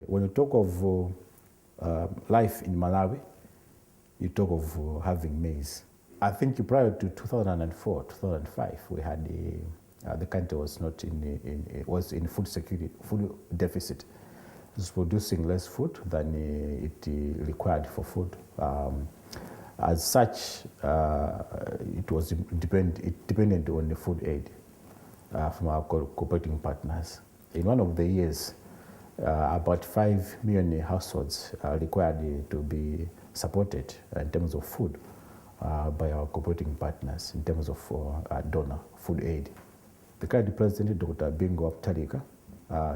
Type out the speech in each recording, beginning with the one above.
When you talk of life in Malawi, you talk of having maize. I think prior to 2004, 2005, we had the country was not was in food security, food deficit. It was producing less food than it required for food. As such, it depended on the food aid from our cooperating partners. In one of the years, about 5 million households are required to be supported in terms of food by our cooperating partners in terms of donor food aid. The current president, Dr. Bingu Aptarika,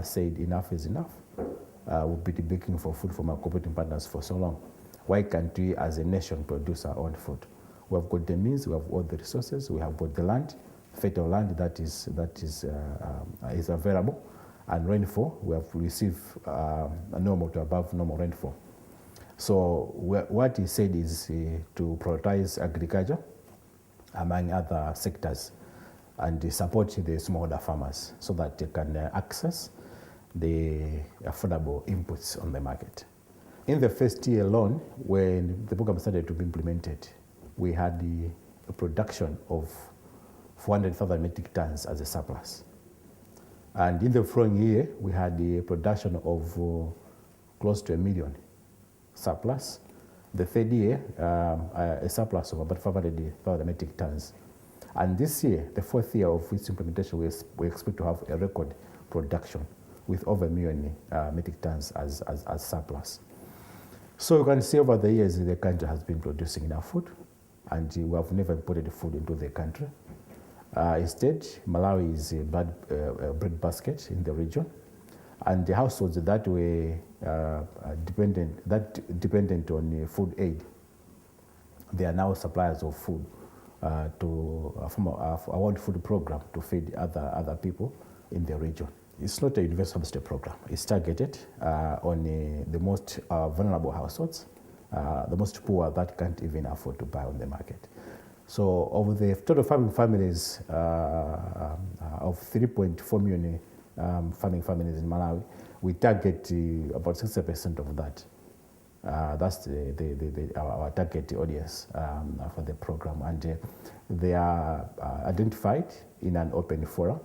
said enough is enough. We've been begging for food from our cooperating partners for so long. Why can't we as a nation produce our own food? We have got the means, we have all the resources, we have got the land, fertile land that is available, and rainfall. We have received normal to above normal rainfall. So what he said is to prioritize agriculture among other sectors and support the smallholder farmers so that they can access the affordable inputs on the market. In the first year alone, when the program started to be implemented, we had a production of 400,000 metric tons as a surplus. And in the following year, we had a production of close to 1 million surplus. The third year, a surplus of about 500,000 metric tons. And this year, the fourth year of its implementation, we expect to have a record production with over 1 million metric tons as surplus. So you can see over the years the country has been producing enough food, and we have never imported food into the country. Instead, Malawi is a breadbasket in the region, and the households that were dependent on food aid, they are now suppliers of food from our World Food Program to feed other people in the region. It's not a universal subsidy program. It's targeted on the most vulnerable households, the most poor that can't even afford to buy on the market. So of the total farming families of 3.4 million farming families in Malawi, we target about 60% of that. That's our target audience for the program, and they are identified in an open forum,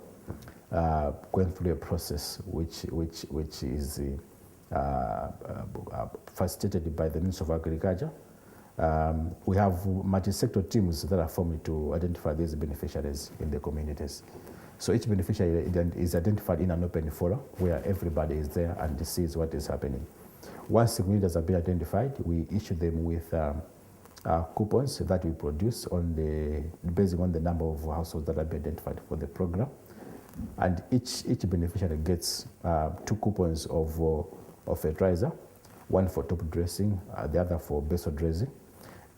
going through a process which is facilitated by the Ministry of Agriculture. We have multi-sector teams that are formed to identify these beneficiaries in the communities. So each beneficiary is identified in an open forum where everybody is there and sees what is happening. Once the communities have been identified, we issue them with coupons that we produce based on the number of households that have been identified for the program. And each beneficiary gets 2 coupons of fertilizer, one for top dressing, the other for basal dressing.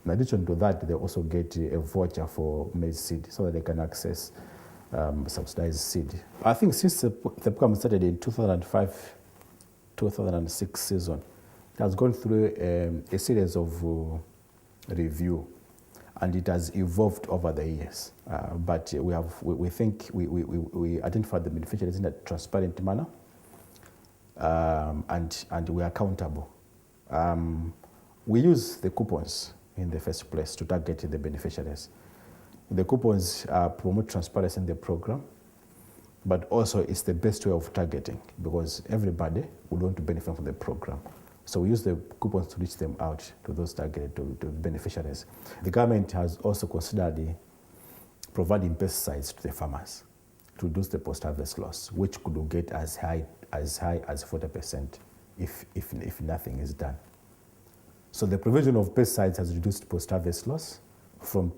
In addition to that, they also get a voucher for maize seed so that they can access subsidized seed. I think since the program started in 2005-2006 season, it has gone through a series of review, and it has evolved over the years. But we think we identified the beneficiaries in a transparent manner, and we are accountable. We use the coupons in the first place to target the beneficiaries. The coupons promote transparency in the program, but also it's the best way of targeting because everybody would want to benefit from the program. So we use the coupons to reach them out to those targeted to beneficiaries. The government has also considered providing pesticides to the farmers to reduce the post-harvest loss, which could get as high as 40% if nothing is done. So the provision of pesticides has reduced post-harvest loss from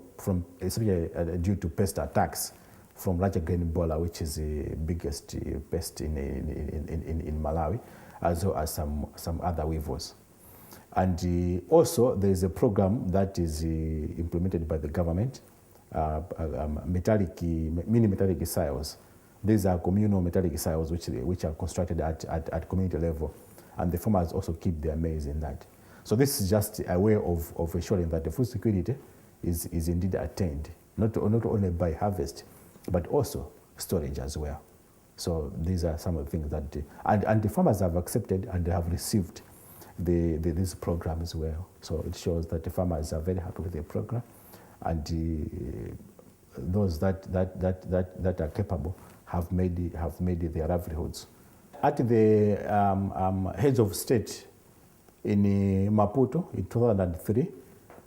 especially due to pest attacks from larger grain borer, which is the biggest pest in Malawi, as well as some other weevils. And also there is a program that is implemented by the government, mini metallic silos. These are communal metallic silos which are constructed at community level, and the farmers also keep their maize in that. So this is just a way of ensuring that the food security is indeed attained, not only by harvest, but also storage as well. So these are some of the things that, and the farmers have accepted and they have received this program as well. So it shows that the farmers are very happy with the program, and those that are capable have made their livelihoods. At the heads of state in Maputo in 2003,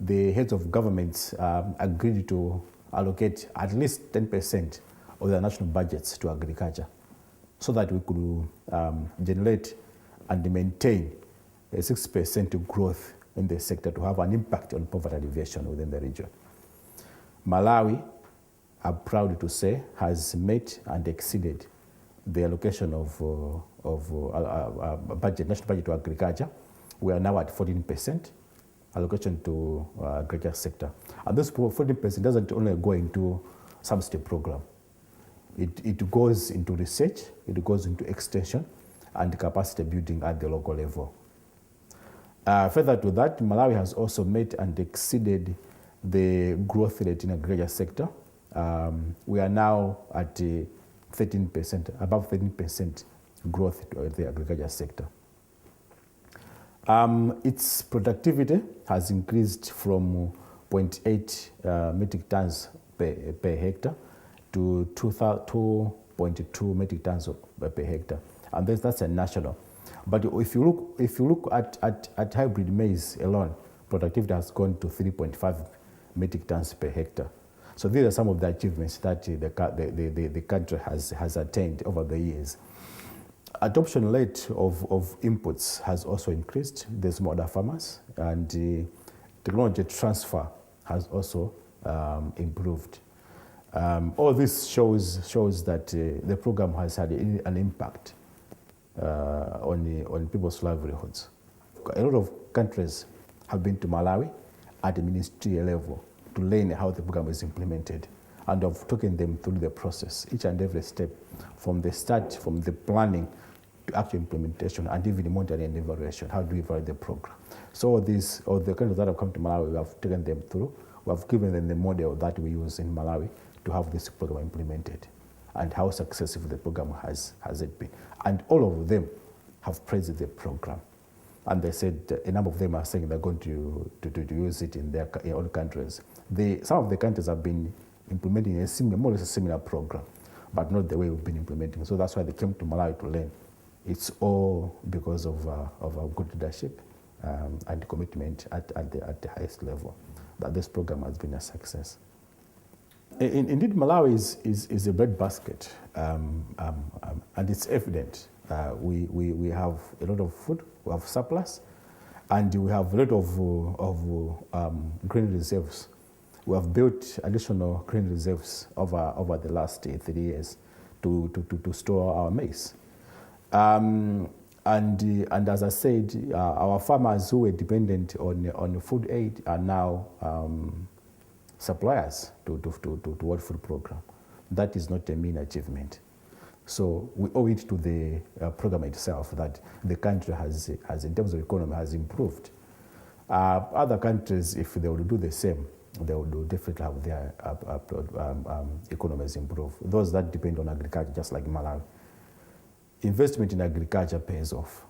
the heads of governments agreed to allocate at least 10% of their national budgets to agriculture, so that we could generate and maintain a 6% growth in the sector to have an impact on poverty alleviation within the region. Malawi, I'm proud to say, has met and exceeded the allocation of national budget to agriculture. We are now at 14% allocation to agriculture sector. And this 14% doesn't only go into subsidy program. It goes into research, it goes into extension and capacity building at the local level. Further to that, Malawi has also met and exceeded the growth rate in agriculture sector. We are now at 13%, above 13% growth in the agriculture sector. Its productivity has increased from 0.8 metric tons per hectare to 2.2 metric tons per hectare, and that's a national. But if you look at hybrid maize alone, productivity has gone to 3.5 metric tons per hectare. So these are some of the achievements that the country has attained over the years. Adoption rate of inputs has also increased. There's more farmers, and technology transfer has also improved. All this shows that the program has had an impact on people's livelihoods. A lot of countries have been to Malawi at the ministerial level to learn how the program is implemented, and have taken them through the process, each and every step, from the start, from the planning to actual implementation, and even monitoring and evaluation. How do we evaluate the program? So all the countries that have come to Malawi, we have taken them through. We have given them the model that we use in Malawi to have this program implemented, and how successful the program has it been. And all of them have praised the program. And they said, a number of them are saying they're going to use it in their own countries. Some of the countries have been implementing more or less a similar program, but not the way we've been implementing. So that's why they came to Malawi to learn. It's all because of our good leadership and commitment at the highest level that this program has been a success. Indeed, Malawi is a breadbasket, and it's evident. We have a lot of food, we have surplus, and we have a lot of grain reserves. We have built additional grain reserves over the last 3 years to store our maize. And as I said, our farmers who were dependent on food aid are now suppliers to World Food Program. That is not a mean achievement. So we owe it to the program itself that the country has, in terms of economy, has improved. Other countries, if they would do the same, they would definitely have their economies improve. Those that depend on agriculture, just like Malawi, investment in agriculture pays off.